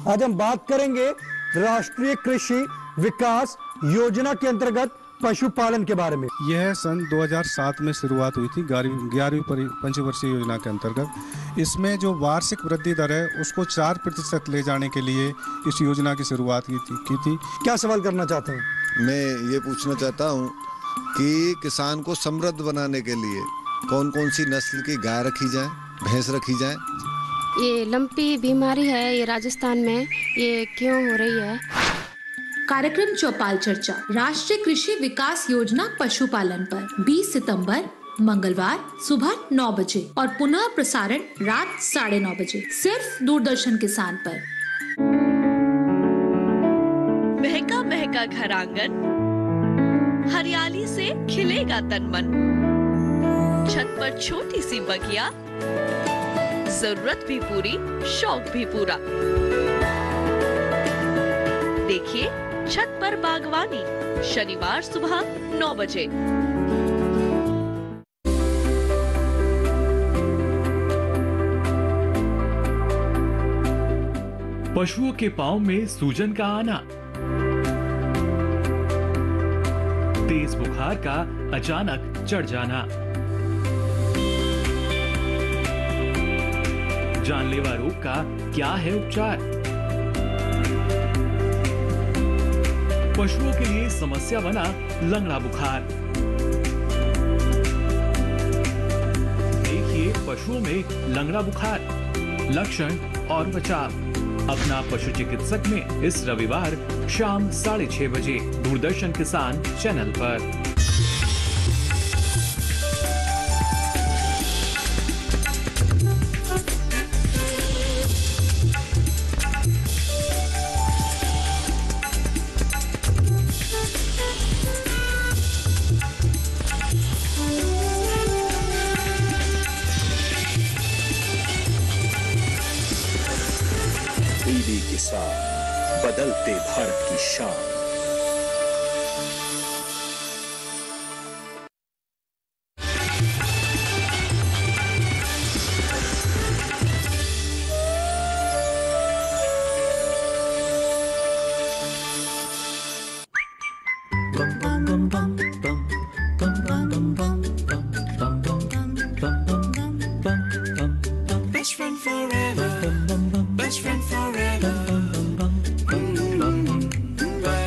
आज हम बात करेंगे राष्ट्रीय कृषि विकास योजना के अंतर्गत पशुपालन के बारे में। यह सन 2007 में शुरुआत हुई थी 11वीं पंचवर्षीय योजना के अंतर्गत। इसमें जो वार्षिक वृद्धि दर है उसको 4% ले जाने के लिए इस योजना की शुरुआत की थी। क्या सवाल करना चाहते हैं? मैं ये पूछना चाहता हूँ कि किसान को समृद्ध बनाने के लिए कौन कौन सी नस्ल की गाय रखी जाए, भैंस रखी जाए? ये लंपी बीमारी है, ये राजस्थान में ये क्यों हो रही है? कार्यक्रम चौपाल चर्चा राष्ट्रीय कृषि विकास योजना पशुपालन पर 20 सितंबर मंगलवार सुबह 9 बजे और पुनः प्रसारण रात 9:30 बजे सिर्फ दूरदर्शन किसान पर। महका महका घर आंगन, हरियाली से खिलेगा तन मन। छत पर छोटी सी बगिया, जरूरत भी पूरी, शौक भी पूरा। देखिए छत पर बागवानी, शनिवार सुबह 9 बजे। पशुओं के पांव में सूजन का आना, तेज बुखार का अचानक चढ़ जाना, जानलेवा रोग का क्या है उपचार? पशुओं के लिए समस्या बना लंगड़ा बुखार। देखिए पशुओं में लंगड़ा बुखार, लक्षण और बचाव अपना पशु चिकित्सक में इस रविवार शाम 6:30 बजे दूरदर्शन किसान चैनल पर। बदलते भारत की शान। Best friend forever, best friend forever.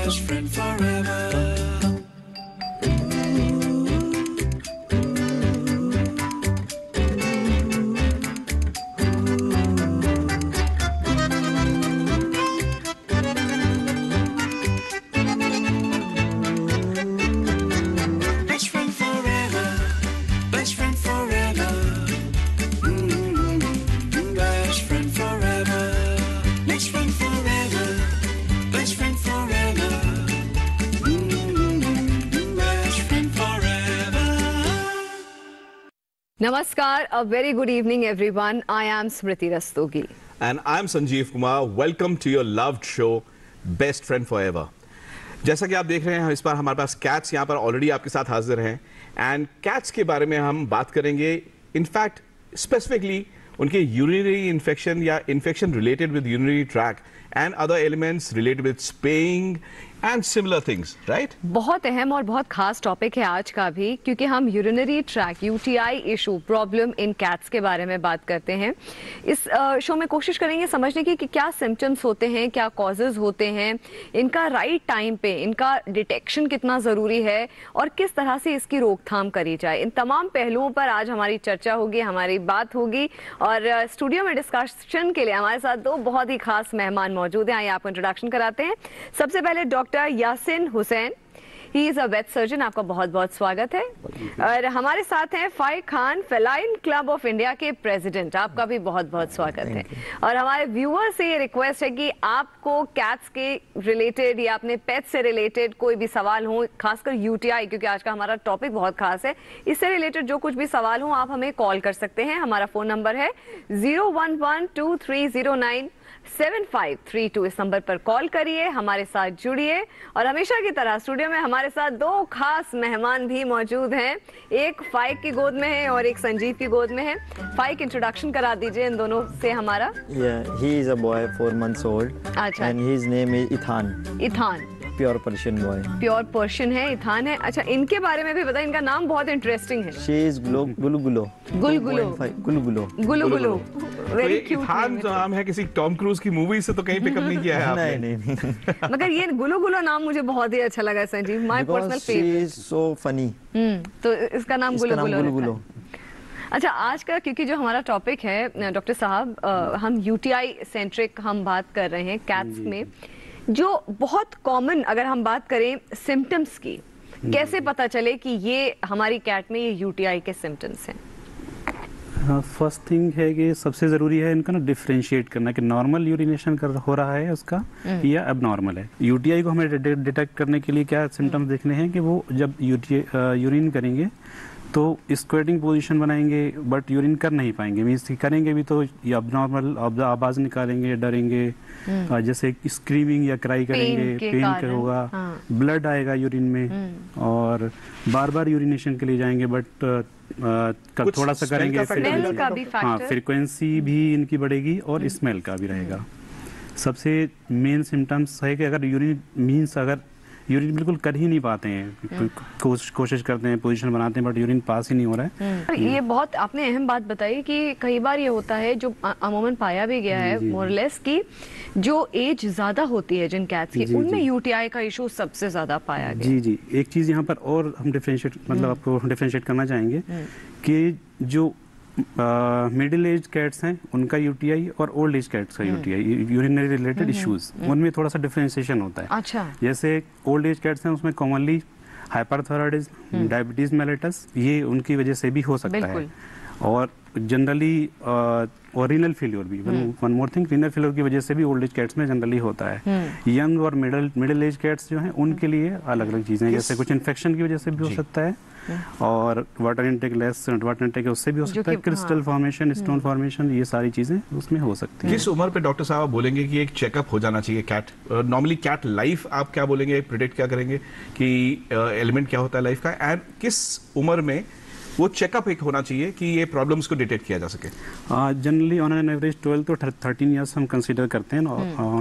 Best friend forever. Best friend forever, best friend forever. Best friend forever, best friend forever, best friend forever. Best friend forever. Namaskar, a very good evening everyone. I am Smriti Rastogi. And I'm Sanjeev Kumar. Welcome to your loved show, Best Friend Forever. जैसा कि आप देख रहे हैं इस बार हमारे पास cats यहाँ पर ऑलरेडी आपके साथ हाजिर हैं एंड कैट्स के बारे में हम बात करेंगे इनफैक्ट स्पेसिफिकली उनके यूरिनरी इन्फेक्शन या infection related with urinary tract and other elements related with spaying and similar things, right? बहुत अहम और बहुत खास टॉपिक है आज का भी, क्योंकि हम urinary track UTI issue problem in cats के बारे में बात करते हैं। इस शो में कोशिश करेंगे समझने की कि क्या सिम्टम्स होते हैं, क्या कॉजेज होते हैं, इनका राइट टाइम पे इनका डिटेक्शन कितना ज़रूरी है और किस तरह से इसकी रोकथाम करी जाए। इन तमाम पहलुओं पर आज हमारी चर्चा होगी, हमारी बात होगी और स्टूडियो में डिस्कशन के लिए हमारे साथ दो बहुत ही खास मेहमान मौजूद हैं। आइए आपको इंट्रोडक्शन कराते हैं। सबसे पहले doctor Yasin Hussain, he is a vet surgeon, आपका बहुत बहुत स्वागत है। और हमारे साथ हैं Faiq Khan, feline club of India के प्रेसिडेंट, आपका भी बहुत बहुत स्वागत है। और हमारे व्यूअर्स से ये रिक्वेस्ट है कि आपको कैट्स के रिलेटेड या अपने पेट से रिलेटेड कोई भी सवाल हो, खासकर यूटीआई, क्योंकि आज का हमारा टॉपिक बहुत खास है, इससे रिलेटेड जो कुछ भी सवाल हो आप हमें कॉल कर सकते हैं। हमारा फोन नंबर है 0112309 7532 इस नंबर पर कॉल करिए, हमारे साथ जुड़िए। और हमेशा की तरह स्टूडियो में हमारे साथ दो खास मेहमान भी मौजूद हैं, एक फाइक की गोद में है और एक संजीव की गोद में है। फाइक, इंट्रोडक्शन करा दीजिए इन दोनों से हमारा। He is a boy 4 months old. अच्छा। And his name is Ithan. Ethane, Pure Persian boy. Pure Persian है, इथान है। अच्छा, इनके बारे में भी बताइए, इनका नाम बहुत इंटरेस्टिंग है। She is Gulugulo. Gulugulo, 2.5 Gulugulo. Gulugulo, very तो क्यूट इथान जो नाम है किसी टॉम क्रूज की मूवी से तो कहीं पिकअप नहीं किया है आपने? नहीं। मगर ये गुलगुलो नाम मुझे बहुत ही अच्छा लगा Sanjeev, my personal Because she favourite. is so funny. तो इसका नाम गुलगुलो गुलगुलो। अच्छा, आज का क्योंकि जो हमारा टॉपिक है डॉक्टर साहब, हम यूटीआई सेंट्रिक हम बात कर रहे हैं कैट्स में, जो बहुत कॉमन अगर हम बात करें सिम्टम्स की, कैसे पता चले कि ये हमारी कैट में ये यूटीआई के सिम्टम्स हैं? फर्स्ट थिंग है कि सबसे ज़रूरी है इनका ना डिफरेंशिएट करना कि नॉर्मल यूरिनेशन हो रहा है उसका या एबनॉर्मल है। यूटीआई को हमें डिटेक्ट करने के लिए क्या सिम्टम्स देखने हैं कि वो जब यूरिन करेंगे तो स्क्वेटिंग पोजीशन बनाएंगे बट यूरिन कर नहीं पाएंगे, मीन्स करेंगे भी तो ये अबनॉर्मल आवाज़ निकालेंगे, डरेंगे, जैसे स्क्रीमिंग या क्राई करेंगे, पेन होगा, ब्लड आएगा यूरिन में, और बार बार यूरिनेशन के लिए जाएंगे बट थोड़ा सा करेंगे, हाँ, फ्रीक्वेंसी भी इनकी बढ़ेगी और स्मेल का भी रहेगा। सबसे मेन सिम्टम्स है कि अगर यूरिन बिल्कुल कर ही नहीं पाते हैं, कोशिश करते हैं, पोजीशन बनाते हैं बट यूरिन पास ही नहीं हो रहा है। ये बहुत आपने अहम बात बताई कि कई बार ये होता है, जो अमूमन पाया भी गया है मोरलेस की, जो एज ज्यादा होती है जिन कैट्स की, उनमें यूटीआई का इशू सबसे ज्यादा पाया गया। जी, एक चीज यहाँ पर और हम आपको डिफरेंशिएट करना चाहेंगे कि जो मिडिल एज कैट्स हैं उनका यूटीआई और ओल्ड एज कैट्स का यूटीआई, यूरिनरी रिलेटेड इश्यूज, उनमें थोड़ा सा डिफरेंशिएशन होता है। अच्छा। जैसे ओल्ड एज कैट्स हैं उसमें कॉमनली हाइपरथायराइडिज्म, डायबिटीज मेलिटस, ये उनकी वजह से भी हो सकता है, और जनरली और रीनल फेलियर भी, one more thing, renal failure की वजह से भी ओल्ड एज कैट्स में जनरली होता है। यंग और मिडिल एज कैट्स जो हैं उनके लिए अलग अलग चीजें, जैसे कुछ इन्फेक्शन की वजह से भी हो सकता है, और water intake less water intake उससे भी हो सकता है, क्रिस्टल फॉर्मेशन, स्टोन फॉर्मेशन, ये सारी चीजें उसमें हो सकती हैं। किस उम्र पे डॉक्टर साहब बोलेंगे कि एक चेकअप हो जाना चाहिए कैट? नॉर्मली कैट लाइफ आप क्या बोलेंगे, प्रेडिक्ट क्या करेंगे कि एलिमेंट क्या होता है लाइफ का, एंड किस उम्र में वो चेकअप एक होना चाहिए कि ये प्रॉब्लम्स को डिटेक्ट किया जा सके? Generally on an average 12 to 13 years हम कंसीडर करते हैं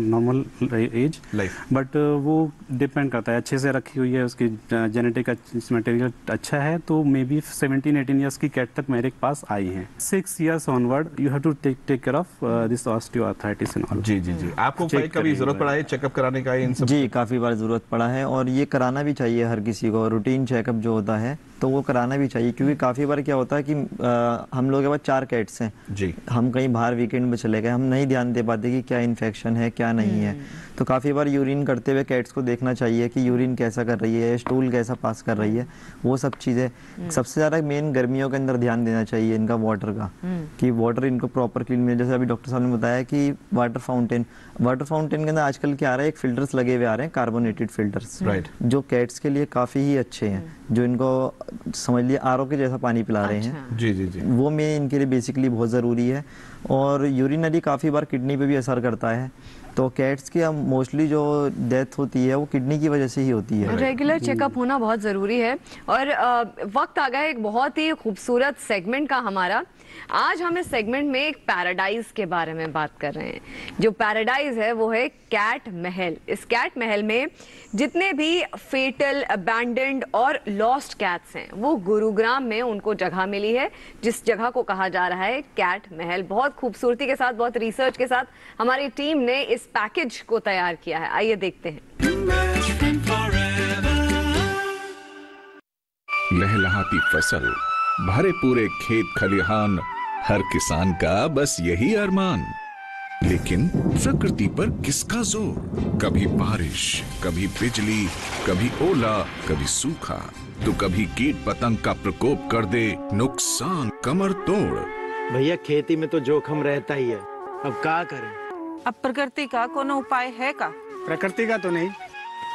नॉर्मल एज लाइफ, बट वो डिपेंड करता है, अच्छे से रखी हुई है, उसकी जेनेटिक मटेरियल अच्छा है तो मे बी 17-18 ईयर्स की कैट तक मेरे पास आई हैं। 6 years onward you have to take care of this osteoarthritis and all. जी, आपको कभी जरूरत पड़ा है चेकअप कराने का? इन सब जी, काफी बार जरूरत पड़ा है, और ये कराना भी चाहिए हर किसी को, रूटीन चेकअप जो होता है तो वो कराना भी चाहिए, क्योंकि काफ़ी बार क्या होता है कि हम लोग के पास 4 कैट्स हैं जी, हम कहीं बाहर वीकेंड में चले गए, हम नहीं ध्यान दे पाते कि क्या इन्फेक्शन है क्या नहीं है, तो काफ़ी बार यूरिन करते हुए कैट्स को देखना चाहिए कि यूरिन कैसा कर रही है, स्टूल कैसा पास कर रही है, वो सब चीज़ें। सबसे ज़्यादा मेन गर्मियों के अंदर ध्यान देना चाहिए इनका वाटर का, कि वाटर इनको प्रॉपर क्लीन मिले। जैसे अभी डॉक्टर साहब ने बताया कि वाटर फाउंटेन के अंदर आजकल क्या आ रहा है, एक फिल्टर्स लगे हुए आ रहे हैं, कार्बोनेटेड फिल्टर्स, जो कैट्स के लिए काफ़ी ही अच्छे हैं, जो इनको समझ लिया आरओ के जैसा पानी पिला रहे हैं। जी, वो में इनके लिए बेसिकली बहुत ज़रूरी है। और यूरिनरी काफ़ी बार किडनी पे भी असर करता है, तो कैट्स की मोस्टली जो डेथ होती है वो किडनी की वजह से ही होती है। रेगुलर चेकअप होना बहुत ज़रूरी है। और वक्त आ गया एक बहुत ही खूबसूरत सेगमेंट का हमारा। आज हम इस सेगमेंट में एक पैराडाइज के बारे में बात कर रहे हैं। जो पैराडाइज है वो है कैट महल। इस कैट महल में जितने भी फेटल, अबैंडन्ड और लॉस्ट कैट्स हैं वो गुरुग्राम में उनको जगह मिली है, जिस जगह को कहा जा रहा है कैट महल। बहुत खूबसूरती के साथ, बहुत रिसर्च के साथ हमारी टीम ने इस पैकेज को तैयार किया है। आइए देखते हैं। लहलहाती फसल, भरे पूरे खेत खलिहान, हर किसान का बस यही अरमान। लेकिन प्रकृति पर किसका जोर? कभी बारिश, कभी बिजली, कभी ओला, कभी सूखा, तो कभी कीट पतंग का प्रकोप कर दे नुकसान कमर तोड़। भैया खेती में तो जोखम रहता ही है, अब क्या करें? अब प्रकृति का कोनो उपाय है का? प्रकृति का तो नहीं,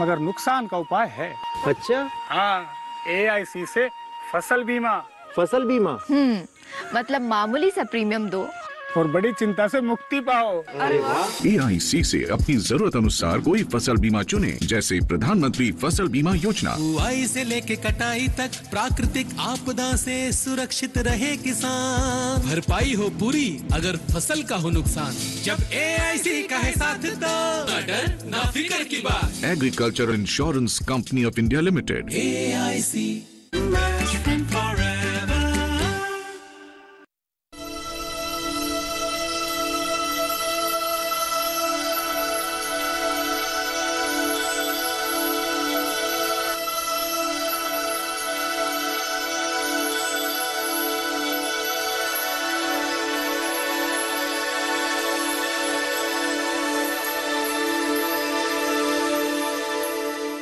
मगर नुकसान का उपाय है। अच्छा? हाँ, AIC से फसल बीमा। फसल बीमा? मतलब मामूली सा प्रीमियम दो और बड़ी चिंता से मुक्ति पाओ। अरे वाह। EIC से अपनी जरूरत अनुसार कोई फसल बीमा चुने, जैसे प्रधानमंत्री फसल बीमा योजना। बुआई से लेके कटाई तक प्राकृतिक आपदा से सुरक्षित रहे किसान, भरपाई हो पूरी अगर फसल का हो नुकसान। जब AIC का है साथ तो ना डर ना फिक्र की बात। Agriculture insurance company of India limited. AIC Best Friend Forever।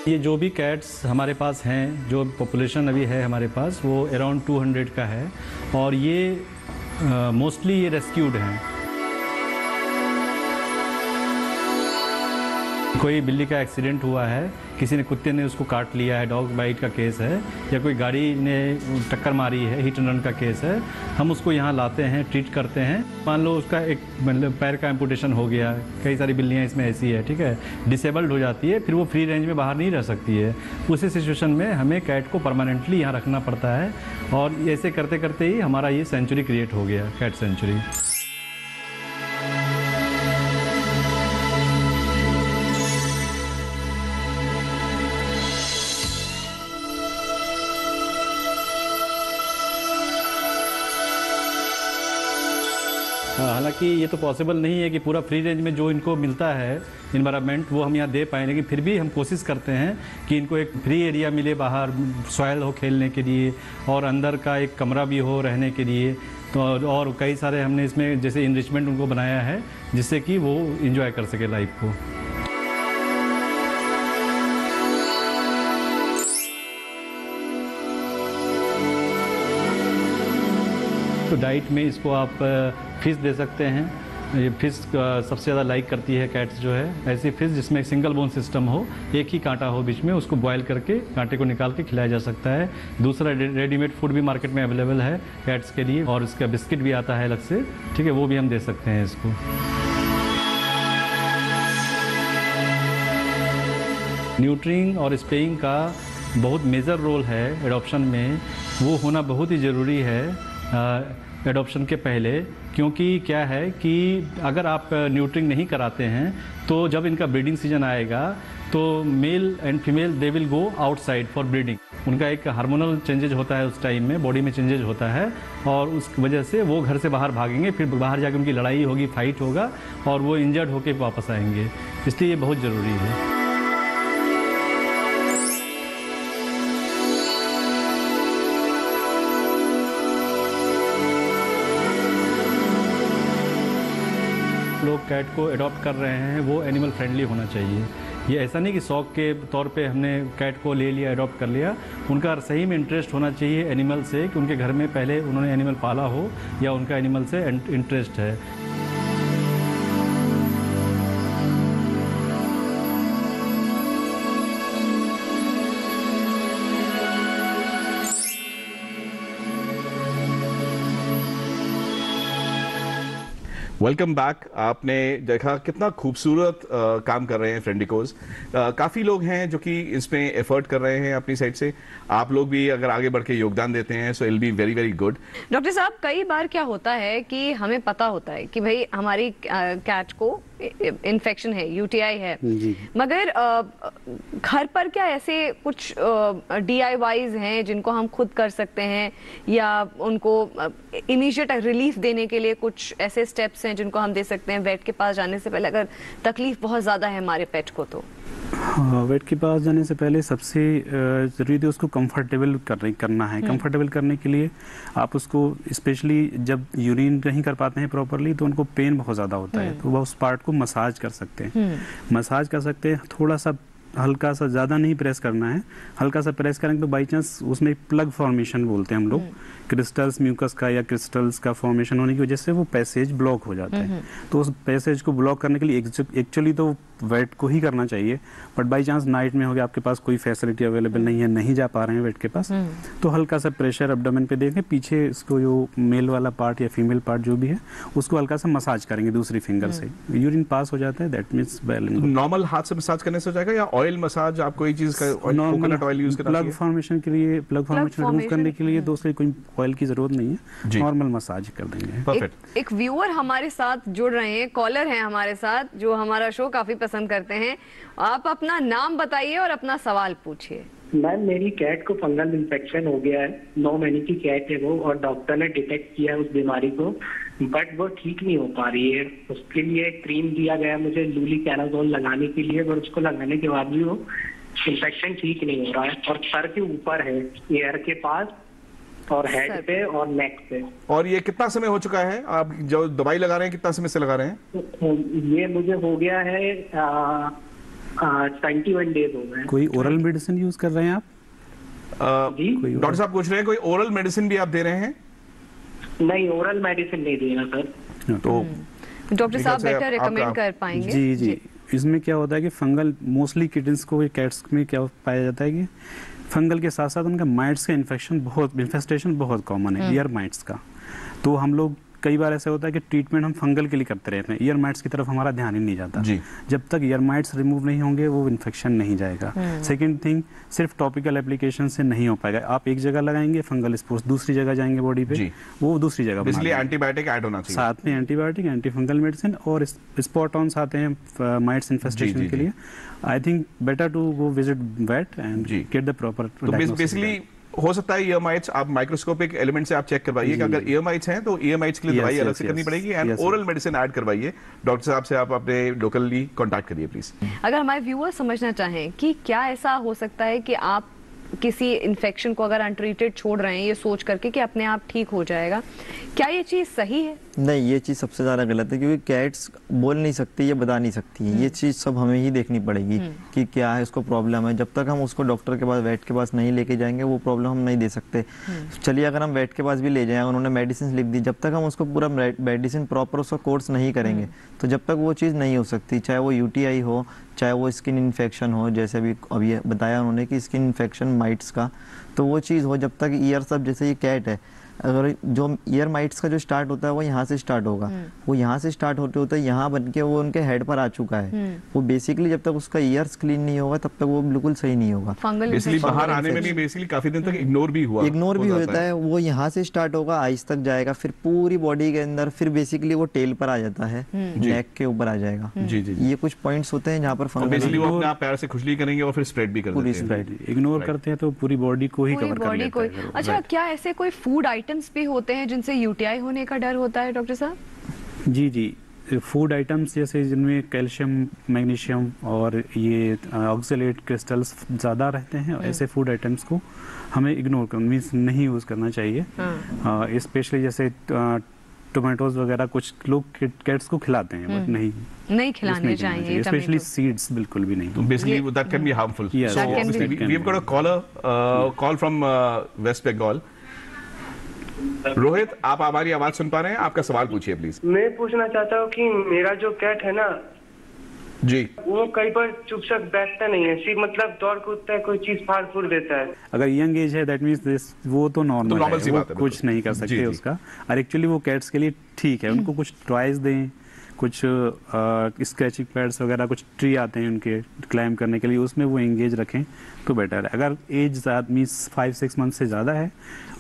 ये जो भी कैट्स हमारे पास हैं, जो पॉपुलेशन अभी है हमारे पास, वो अराउंड 200 का है और ये मोस्टली ये रेस्क्यूड हैं। कोई बिल्ली का एक्सीडेंट हुआ है, किसी ने कुत्ते ने उसको काट लिया है, डॉग बाइट का केस है, या कोई गाड़ी ने टक्कर मारी है, हिट एंड रन का केस है, हम उसको यहाँ लाते हैं, ट्रीट करते हैं। मान लो उसका एक मतलब पैर का एम्पुटेशन हो गया, कई सारी बिल्लियाँ इसमें ऐसी है, ठीक है, डिसेबल्ड हो जाती है, फिर वो फ्री रेंज में बाहर नहीं रह सकती है। उसी सिचुएशन में हमें कैट को परमानेंटली यहाँ रखना पड़ता है और ऐसे करते करते ही हमारा ये सेंचुरी क्रिएट हो गया, कैट सेंचुरी। हालांकि ये तो पॉसिबल नहीं है कि पूरा फ्री रेंज में जो इनको मिलता है इन्वायरमेंट वो हम यहाँ दे पाएँ, लेकिन फिर भी हम कोशिश करते हैं कि इनको एक फ्री एरिया मिले, बाहर सॉइल हो खेलने के लिए और अंदर का एक कमरा भी हो रहने के लिए। तो और कई सारे हमने इसमें जैसे इनरिचमेंट उनको बनाया है जिससे कि वो इंजॉय कर सके लाइफ को। तो डाइट में इसको आप फिश दे सकते हैं। ये फिश सबसे ज़्यादा लाइक करती है कैट्स जो है, ऐसी फिश जिसमें एक सिंगल बोन सिस्टम हो, एक ही कांटा हो बीच में, उसको बॉयल करके कांटे को निकाल के खिलाया जा सकता है। दूसरा रेडीमेड फूड भी मार्केट में अवेलेबल है कैट्स के लिए और इसका बिस्किट भी आता है अलग से, ठीक है, वो भी हम दे सकते हैं इसको। न्यूट्रिंग और स्प्रेइंग का बहुत मेजर रोल है एडॉप्शन में, वो होना बहुत ही ज़रूरी है एडॉप्शन के पहले, क्योंकि क्या है कि अगर आप न्यूट्रिंग नहीं कराते हैं तो जब इनका ब्रीडिंग सीजन आएगा तो male and female they will go outside for breeding. उनका एक हार्मोनल चेंजेज होता है उस टाइम में, बॉडी में चेंजेज होता है और उस वजह से वो घर से बाहर भागेंगे, फिर बाहर जाकर उनकी लड़ाई होगी, फाइट होगा और वो इंजर्ड होकर वापस आएंगे, इसलिए ये बहुत ज़रूरी है। लोग कैट को अडॉप्ट कर रहे हैं वो एनिमल फ्रेंडली होना चाहिए। ये ऐसा नहीं कि शौक के तौर पे हमने कैट को ले लिया, अडॉप्ट कर लिया। उनका सही में इंटरेस्ट होना चाहिए एनिमल से, कि उनके घर में पहले उन्होंने एनिमल पाला हो या उनका एनिमल से इंटरेस्ट है। Welcome back. आपने देखा कितना खूबसूरत काम कर रहे हैं फ्रेंडिकोज। काफ़ी लोग हैं जो कि इसमें एफर्ट कर रहे हैं अपनी साइड से। आप लोग भी अगर आगे बढ़ के योगदान देते हैं so it be very very good. Doctor साहब, कई बार क्या होता है कि हमें पता होता है कि भाई हमारी कैट को इन्फेक्शन है, यूटीआई है, मगर घर पर क्या ऐसे कुछ DIYs हैं जिनको हम खुद कर सकते हैं, या उनको इमीडिएट रिलीफ देने के लिए कुछ ऐसे स्टेप्स हैं जिनको हम दे सकते हैं वेट के पास जाने से पहले, अगर तकलीफ बहुत ज़्यादा है हमारे पेट को? तो हाँ, वेट के पास जाने से पहले सबसे ज़रूरी है उसको कंफर्टेबल करना है। कंफर्टेबल करने के लिए आप उसको स्पेशली जब यूरिन नहीं कर पाते हैं प्रॉपरली तो उनको पेन बहुत ज़्यादा होता है, तो वह उस पार्ट को मसाज कर सकते हैं। मसाज कर सकते हैं, थोड़ा सा हल्का सा, ज़्यादा नहीं प्रेस करना है, हल्का सा प्रेस करेंगे तो बाई चांस उसमें प्लग फॉर्मेशन बोलते हैं हम लोग, क्रिस्टल्स म्यूकस का या क्रिस्टल्स का फॉर्मेशन होने की वजह से वो पैसेज ब्लॉक हो जाता है। तो उस पैसेज को ब्लॉक करने के लिए एक्चुअली तो वेट को ही करना चाहिए, बट बाई चांस नाइट में हो गया, आपके पास कोई फैसिलिटी अवेलेबल नहीं है, नहीं जा पा रहे हैं वेट के पास, तो हल्का सा प्रेशर एब्डोमेन पे देंगे, पीछे इसको जो मेल वाला पार्ट या फीमेल पार्ट जो भी है उसको हल्का सा मसाज करेंगे दूसरी फिंगर से, यूरिन पास हो जाता है, दैट मींस बैलेंस। नॉर्मल हाथ से मसाज करने से हो जाएगा या ऑयल मसाज, आप कोई चीज का कोकोनट ऑयल यूज करना चाहिए? प्लग फॉर्मेशन के लिए, प्लग फॉर्मेशन रिमूव करने के लिए दूसरी कोई ऑयल की जरूरत नहीं है, नॉर्मल मसाज कर देंगे। एक व्यूअर हमारे साथ जुड़ रहे हैं, कॉलर हैं हमारे साथ जो हमारा शो काफी पसंद करते हैं। आप अपना नाम बताइए और अपना सवाल पूछिए। मैम, मेरी कैट को फंगल इन्फेक्शन हो गया है, 9 महीने की कैट है वो, और डॉक्टर ने डिटेक्ट किया है उस बीमारी को, बट वो ठीक नहीं हो पा रही है। उसके लिए क्रीम दिया गया मुझे लूलिकैनाजोल लगाने के लिए, पर उसको लगाने के बाद भी वो इन्फेक्शन ठीक नहीं हो रहा है, और सर के ऊपर है, ईयर के पास और हेड पे और नेक पे। और ये कितना समय हो चुका है, आप जो दवाई लगा रहे हैं कितना समय से लगा रहे हैं? ये मुझे हो गया है 21 डेज हो गए। कोई ओरल मेडिसिन यूज कर रहे हैं आप? डॉक्टर साहब पूछ रहे हैं कोई ओरल मेडिसिन भी आप दे रहे हैं? नहीं, ओरल मेडिसिन नहीं दे रहा सर। तो डॉक्टर साहब बेटर रिकमेंड कर पाएंगे? जी जी, इसमें क्या होता है कि फंगल मोस्टली किटन्स को, कैट्स में क्या पाया जाता है कि फंगल के साथ साथ उनका माइट्स का इन्फेस्टेशन बहुत कॉमन है, ईयर माइट्स का। तो हम लोग कई बार ऐसा होता है कि ट्रीटमेंट हम फंगल के लिए करते रहते हैं, ईयर माइट्स की तरफ हमारा ध्यान ही नहीं जाता। जब तक ईयर माइट्स रिमूव नहीं होंगे वो इन्फेक्शन नहीं जाएगा। सेकंड थिंग, सिर्फ टॉपिकल एप्लीकेशन से नहीं हो पाएगा। आप एक जगह लगाएंगे फंगल स्पोर्स, दूसरी जगह जाएंगे बॉडी पे, वो दूसरी जगह, इसलिए एंटीबायोटिक ऐड होना चाहिए साथ में, एंटीबायोटिक, एंटी फंगल मेडिसिन और स्पॉट ऑन्स आते हैं माइट्स इन्फेस्टेशन के लिए। I think better to go visit vet and get the proper. तो बेसिकली हो सकता है ईयर माइट्स आप माइक्रोस्कोपिक एलिमेंट से आप चेक करवाइए कि अगर ईयर माइट्स हैं तो ईयर माइट्स के लिए दवाई अलग से करनी पड़ेगी, एंड ओरल मेडिसिन ऐड करवाइए। डॉक्टर साहब से आप अपने लोकली कांटेक्ट करिए प्लीज। अगर हमारे व्यूअर समझना चाहें कि क्या ऐसा हो सकता है कि आप किसी इन्फेक्शन को अगर अनट्रीटेड छोड़ रहे हैं ये सोच करके कि अपने आप ठीक हो जाएगा, क्या ये चीज सही है? नहीं, ये चीज़ सबसे ज़्यादा गलत है, क्योंकि कैट्स बोल नहीं सकती, ये बता नहीं सकती है। ये चीज़ सब हमें ही देखनी पड़ेगी कि क्या है, उसको प्रॉब्लम है। जब तक हम उसको डॉक्टर के पास, वेट के पास नहीं लेके जाएंगे वो प्रॉब्लम हम नहीं दे सकते। चलिए अगर हम वेट के पास भी ले जाएं, उन्होंने मेडिसिन लिख दी, जब तक हम उसको पूरा मेडिसिन प्रॉपर उसका कोर्स नहीं करेंगे तो जब तक वो चीज़ नहीं हो सकती, चाहे वो UTI हो, चाहे वो स्किन इन्फेक्शन हो, जैसे अभी बताया उन्होंने कि स्किन इन्फेक्शन माइट्स का, तो वो चीज़ हो, जब तक ईयर सब, जैसे ये कैट है, अगर जो ईयर माइट्स का जो स्टार्ट होता है वो यहाँ से स्टार्ट होगा, वो यहाँ से स्टार्ट होते होते यहाँ बन के वो उनके हेड पर आ चुका है। वो बेसिकली जब तक उसका ईयर्स क्लीन नहीं होगा तब तक वो बिल्कुल सही नहीं होगा। बेसिकली बाहर आने में भी बेसिकली काफी दिन तक इग्नोर भी होता है। वो यहाँ से स्टार्ट होगा, आइस तक जाएगा, फिर पूरी बॉडी के अंदर, फिर बेसिकली वो टेल पर आ जाता है, नेक के ऊपर आ जाएगा। ये कुछ पॉइंट्स होते हैं जहाँ पर फंगल, वो अपने पैर से खुजली करेंगे और फिर स्प्रेड भी कर देते हैं। इग्नोर करते हैं तो पूरी बॉडी को ही कवर कर लेता है। अच्छा, क्या ऐसे कोई फूड आइटम्स भी होते हैं जिनसे UTI होने का डर होता है डॉक्टर साहब? जी जी, फूड आइटम्स जैसे जिनमें कैल्शियम, मैग्नीशियम और ये ऑक्सलेट क्रिस्टल्स ज़्यादा रहते हैं, ऐसे फूड आइटम्स को हमें इग्नोर करना, मीन्स नहीं यूज़ करना चाहिए। स्पेशली जैसे टोमेटोज वगैरह कुछ लोग कैट्स को खिलाते हैं, बट नहीं खिलाने चाहिए, स्पेशली सीड्स बिल्कुल भी नहीं। Basically that can be harmful. So we have got a call from West Bengal. Rohit, आप हमारी आवाज सुन पा रहे हैं? आपका सवाल पूछिए प्लीज। मैं पूछना चाहता हूँ कि मेरा जो कैट है ना जी, वो कई बार चुपचाप बैठता नहीं है, सिर्फ मतलब दौड़ कूदता है, कोई चीज फाड़ फूड़ देता है। अगर यंग एज है दैट मींस वो तो नॉर्मल है, वो कुछ नहीं कर सकते उसका। और एक्चुअली वो कैट्स के लिए ठीक है, उनको कुछ टॉयज दें, कुछ स्केचिंग पैड्स वगैरह, कुछ ट्री आते हैं उनके क्लाइंब करने के लिए, उसमें वो एंगेज रखें तो बेटर है। अगर एज मीन्स 5-6 मंथ से ज़्यादा है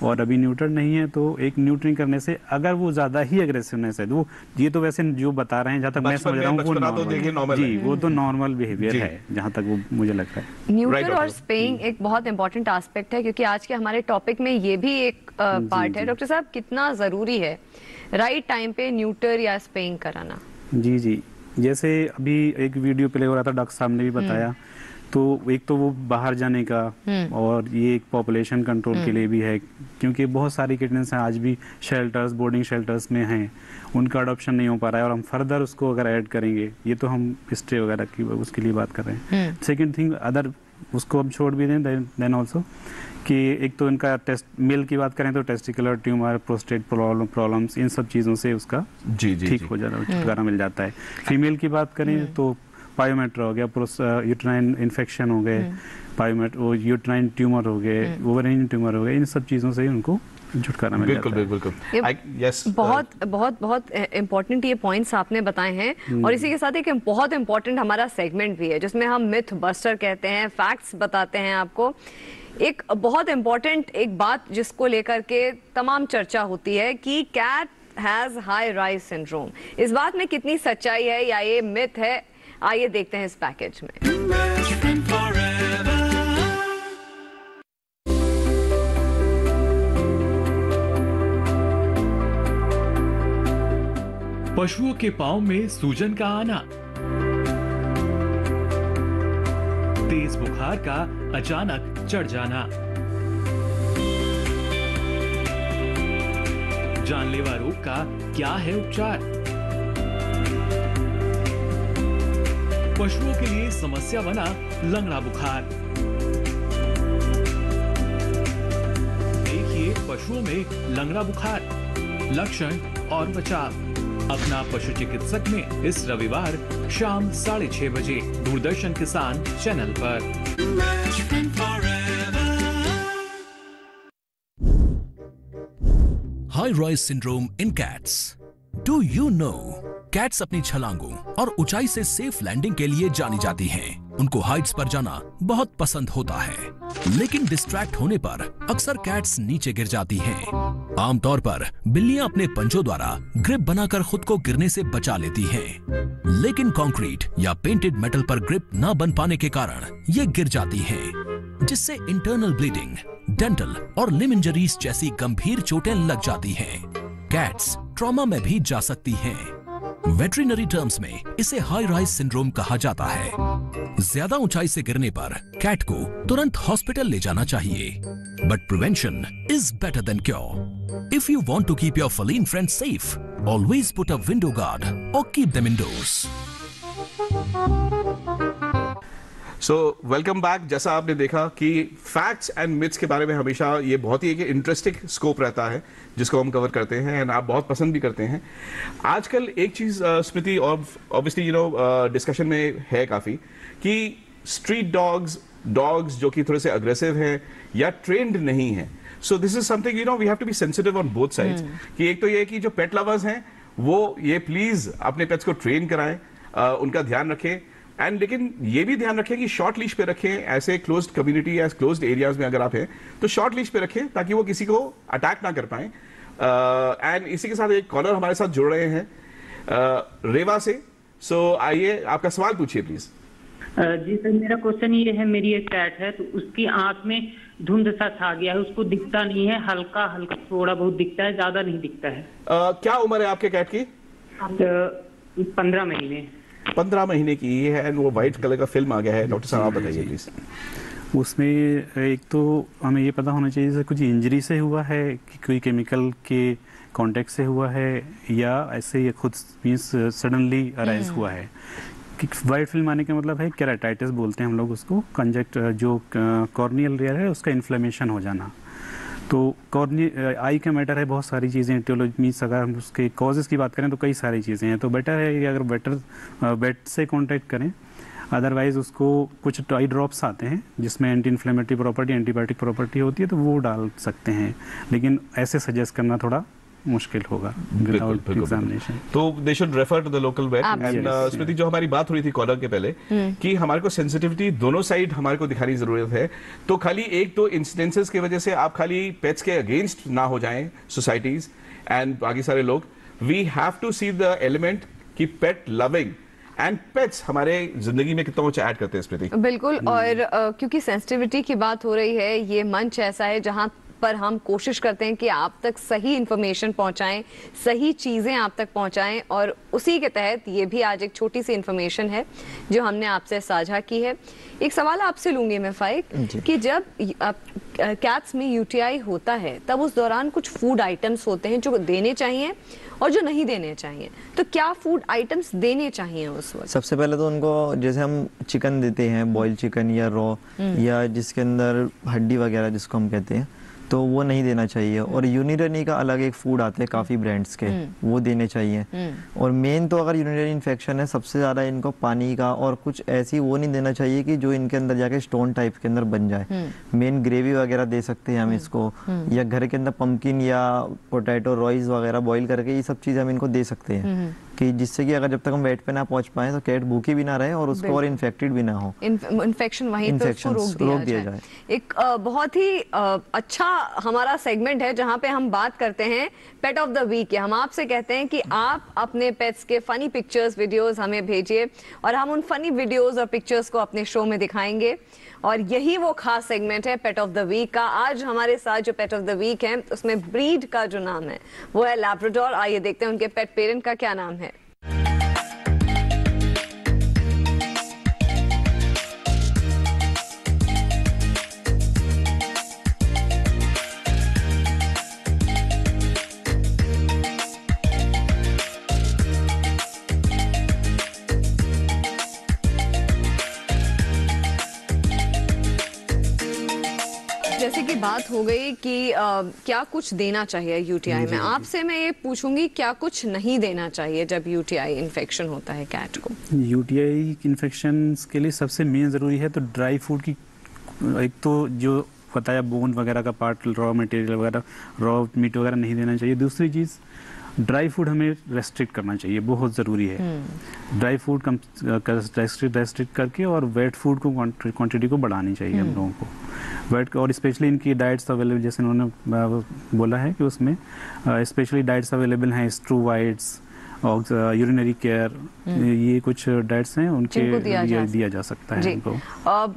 और अभी न्यूटर नहीं है तो एक न्यूट्रिंग करने से, अगर वो ज़्यादा ही अग्रेसिवनेस है तो ये तो वैसे जो बता रहे हैं, जहाँ तक मैं समझ रहा हूँ वो नॉर्मल, जी वो तो नॉर्मल बिहेवियर है जहाँ तक वो मुझे लगता है। न्यूटर और स्पेइंग एक बहुत इंपॉर्टेंट एस्पेक्ट है, क्योंकि आज के हमारे टॉपिक में ये भी एक पार्ट है। डॉक्टर साहब, कितना ज़रूरी है राइट टाइम पे न्यूटर या स्पेइंग कराना? जी जी, जैसे अभी एक वीडियो प्ले हो रहा था, डॉक्टर साहब ने भी बताया तो एक तो वो बाहर जाने का और ये एक पॉपुलेशन कंट्रोल के लिए भी है, क्योंकि बहुत सारी किटनेस हैं आज भी शेल्टर्स, बोर्डिंग शेल्टर्स में हैं, उनका अडॉप्शन नहीं हो पा रहा है और हम फर्दर उसको अगर ऐड करेंगे, ये तो हम स्टे वगैरह की उसके लिए बात कर रहे हैं। सेकेंड थिंग अदर उसको हम छोड़ भी दें देन ऑल्सो कि एक तो इनका टेस्ट मेल की बात करें तो टेस्टिकुलर ट्यूमर, प्रोस्टेट प्रॉब्लम्स, इन सब चीज़ों से उसका ठीक हो जाता, छुटकारा मिल जाता है। फीमेल की बात करें तो पायोमेट्रा हो गया, यूट्राइन इन्फेक्शन हो गए, वो यूट्राइन ट्यूमर हो गए, ओवरियन ट्यूमर हो गए, इन सब चीज़ों से उनको छुटकारा मिल जाता है। बिल्कुल। बहुत इम्पोर्टेंट ये पॉइंट्स आपने बताए हैं और इसी के साथ एक बहुत इम्पोर्टेंट हमारा सेगमेंट भी है जिसमें हम मिथ बस्टर कहते हैं, फैक्ट्स बताते हैं आपको। एक बहुत इम्पोर्टेंट एक बात जिसको लेकर के तमाम चर्चा होती है कि cat has high rise syndrome, इस बात में कितनी सच्चाई है या ये मिथ है, आइए देखते हैं इस पैकेज में। पशुओं के पांव में सूजन का आना, तेज बुखार का अचानक चढ़ जाना, जानलेवा रोग का क्या है उपचार, पशुओं के लिए समस्या बना लंगड़ा बुखार। देखिए पशुओं में लंगड़ा बुखार, लक्षण और बचाव अपना पशु चिकित्सक में इस रविवार शाम 6:30 बजे दूरदर्शन किसान चैनल पर। High rise syndrome in cats. Do you know cats अपनी छलांगों और ऊंचाई से सेफ लैंडिंग के लिए जानी जाती हैं। उनको हाइट्स पर जाना बहुत पसंद होता है, लेकिन डिस्ट्रैक्ट होने पर अक्सर कैट्स नीचे गिर जाती हैं। आमतौर पर बिल्लियां अपने पंजों द्वारा ग्रिप बनाकर खुद को गिरने से बचा लेती हैं, लेकिन कंक्रीट या पेंटेड मेटल पर ग्रिप न बन पाने के कारण ये गिर जाती हैं, जिससे इंटरनल ब्लीडिंग, डेंटल और लिम्ब इंजरीज जैसी गंभीर चोटें लग जाती हैं। कैट्स ट्रॉमा में भी जा सकती हैं। वेटरिनरी टर्म्स में इसे हाई राइज सिंड्रोम कहा जाता है। ज्यादा ऊंचाई से गिरने पर कैट को तुरंत हॉस्पिटल ले जाना चाहिए, but prevention is better than cure. If you want to keep your feline friends safe, always put a window guard or keep them indoors. So welcome back. जैसा आपने देखा कि फैक्ट्स एंड मिथ्स के बारे में हमेशा ये बहुत ही एक इंटरेस्टिंग स्कोप रहता है जिसको हम कवर करते हैं एंड आप बहुत पसंद भी करते हैं। आजकल एक चीज़ स्मृति और ऑब्वियसली डिस्कशन में है काफ़ी कि स्ट्रीट डॉग्स जो कि थोड़े से अग्रेसिव हैं या ट्रेंड नहीं हैं। So this is something we have to be sensitive on both sides कि एक तो ये कि जो पेट लवर्स हैं वो ये प्लीज़ अपने पेट्स को ट्रेन कराएं, उनका ध्यान रखें एंड लेकिन ये भी ध्यान रखें कि शॉर्ट लीश पे रखें। ऐसे क्लोज्ड कम्युनिटी या क्लोज्ड एरियाज में अगर आप हैं तो शॉर्ट लीश पे रखें ताकि वो किसी को अटैक ना कर पाए। एंड इसी के साथ एक कॉलर हमारे साथ जुड़ रहे हैं रेवा से। सो आइए आपका सवाल पूछिए प्लीज। जी सर, मेरा क्वेश्चन ये है, मेरी एक कैट है तो उसकी आंख में धुंध सा छा गया है, उसको दिखता नहीं है, हल्का हल्का थोड़ा बहुत दिखता है, ज्यादा नहीं दिखता है। क्या उम्र है आपके कैट की? 15 महीने। 15 महीने की है एंड वो व्हाइट कलर का फिल्म आ गया है। डॉक्टर साहब आप बताइए प्लीज। उसमें एक तो हमें ये पता होना चाहिए जैसे कुछ इंजरी से हुआ है कि कोई केमिकल के कांटेक्ट से हुआ है या ऐसे ये खुद मींस सडनली अराइज हुआ है। कि वाइट फिल्म आने का मतलब है केराटाइटिस बोलते हैं हम लोग उसको, कंजक्ट जो कॉर्नियल लेयर है उसका इन्फ्लेमेशन हो जाना। तो आई का मैटर है, बहुत सारी चीज़ें एटियोलॉजी मीन्स अगर हम उसके कॉजेज़ की बात करें तो कई सारी चीज़ें हैं। तो बेटर है कि अगर वेट से कांटेक्ट करें, अदरवाइज उसको कुछ आई ड्रॉप्स आते हैं जिसमें anti inflammatory property, antibiotic property होती है तो वो डाल सकते हैं, लेकिन ऐसे सजेस्ट करना थोड़ा मुश्किल होगा विदाउट एग्जामिनेशन। तो they should refer to the local vet. And Smriti, जो हमारी बात हो रही थी कॉलर के पहले कि हमारे को सेंसिटिविटी दोनों साइड हमारे को दिखाने की जरूरत है। तो खाली एक तो इंसिडेंसेस की वजह से आप खाली पेट्स के अगेंस्ट ना हो जाएं सोसाइटीज एंड बाकी सारे लोग। We have to see the element कि पेट लविंग एंड पेट्स हमारे जिंदगी में कितना कुछ ऐड करते हैं स्मृति। बिल्कुल। और क्योंकि सेंसिटिविटी की बात हो रही है, ये मंच ऐसा है जहां पर हम कोशिश करते हैं कि आप तक सही इंफॉर्मेशन पहुंचाएं, सही चीज़ें आप तक पहुंचाएं, और उसी के तहत ये भी आज एक छोटी सी इंफॉर्मेशन है जो हमने आपसे साझा की है। एक सवाल आपसे लूंगी मैं फाइक कि जब कैट्स में यूटीआई होता है तब उस दौरान कुछ फूड आइटम्स होते हैं जो देने चाहिए और जो नहीं देने चाहिए, तो क्या फूड आइटम्स देने चाहिए उस वक्त? सबसे पहले तो उनको, जैसे हम चिकन देते हैं, बॉइल्ड चिकन या रॉ या जिसके अंदर हड्डी वगैरह जिसको हम कहते हैं, तो वो नहीं देना चाहिए। और यूरिनरी का अलग एक फूड आते हैं काफ़ी ब्रांड्स के, वो देने चाहिए। और मेन तो अगर यूरिनरी इन्फेक्शन है, सबसे ज़्यादा इनको पानी का और कुछ ऐसी वो नहीं देना चाहिए कि जो इनके अंदर जाके स्टोन टाइप के अंदर बन जाए। मेन ग्रेवी वगैरह दे सकते हैं हम इसको, या घर के अंदर पम्पकिन या पोटैटो रॉइस वगैरह बॉईल करके, ये सब चीज़ हम इनको दे सकते हैं कि जिससे कि अगर जब तक हम वेट पे ना पहुंच पाए तो कैट भूखी भी ना रहे और उसको और इन्फेक्टेड भी ना हो, इन्फेक्शन वहीं पे उसको रोक दिया जाए। एक बहुत ही अच्छा हमारा सेगमेंट है जहां पे हम बात करते हैं पेट ऑफ द वीक। हम आपसे कहते हैं कि आप अपने पेट्स के फनी पिक्चर्स वीडियोस हमें भेजिए और हम उन फनी वीडियोस और पिक्चर्स को अपने शो में दिखाएंगे, और यही वो खास सेगमेंट है पेट ऑफ द वीक का। आज हमारे साथ जो पेट ऑफ द वीक है उसमें ब्रीड का जो नाम है वो है लैब्राडोर। आइए देखते हैं उनके पेट पेरेंट का क्या नाम है। जैसे कि बात हो गई कि क्या कुछ देना चाहिए यूटीआई में, आपसे मैं ये पूछूंगी क्या कुछ नहीं देना चाहिए जब यूटीआई इन्फेक्शन होता है कैट को? यूटीआई इन्फेक्शन के लिए सबसे मेन ज़रूरी है तो ड्राई फूड की, एक तो जो बताया बोन वगैरह का पार्ट, रॉ मटेरियल वगैरह, रॉ मीट वगैरह नहीं देना चाहिए। दूसरी चीज़ ड्राई फूड हमें रेस्ट्रिक्ट करना चाहिए, बहुत ज़रूरी है। ड्राई फूड कम रेस्ट्रिक्ट करके और वेट फूड को क्वांटिटी को बढ़ानी चाहिए हम लोगों को। वेट और स्पेशली इनकी डाइट्स अवेलेबल, जैसे उन्होंने बोला है कि उसमें स्पेशली डाइट्स अवेलेबल हैं, स्ट्रू वाइट्स और यूरिनरी केयर, ये कुछ डाइट्स हैं उनके दिया जा सकता है इनको।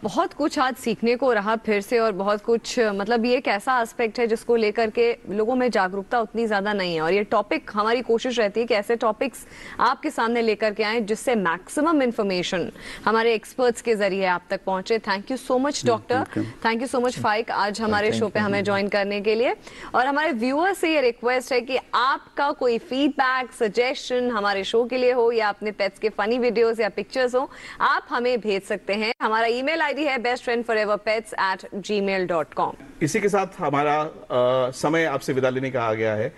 बहुत कुछ आज सीखने को रहा फिर से, और बहुत कुछ मतलब ये एक ऐसा एस्पेक्ट है जिसको लेकर के लोगों में जागरूकता उतनी ज्यादा नहीं है, और ये टॉपिक हमारी कोशिश रहती है कि ऐसे टॉपिक्स आपके सामने लेकर के आए जिससे मैक्सिमम इंफॉर्मेशन हमारे एक्सपर्ट्स के जरिए आप तक पहुंचे। Thank you so much doctor, thank you so much Faiq आज हमारे शो पे हमें ज्वाइन करने के लिए। और हमारे व्यूअर्स से ये रिक्वेस्ट है कि आपका कोई फीडबैक, सजेशन हमारे शो के लिए हो या अपने पेट्स के फनी वीडियोस या पिक्चर्स हो, आप हमें भेज सकते हैं। हमारा ईमेल आईडी है bestfriendforeverpets@gmail.com। इसी के साथ हमारा समय आपसे विदा लेने का आ गया है,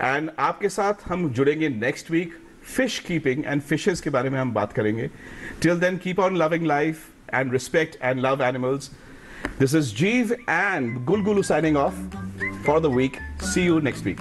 एंड आपके साथ हम जुड़ेंगे next week. Fish keeping and fishes के बारे में हम बात करेंगे। Till then keep on loving life and respect and love animals. This is Jeev and Gulugulu signing off for the week. See you next week.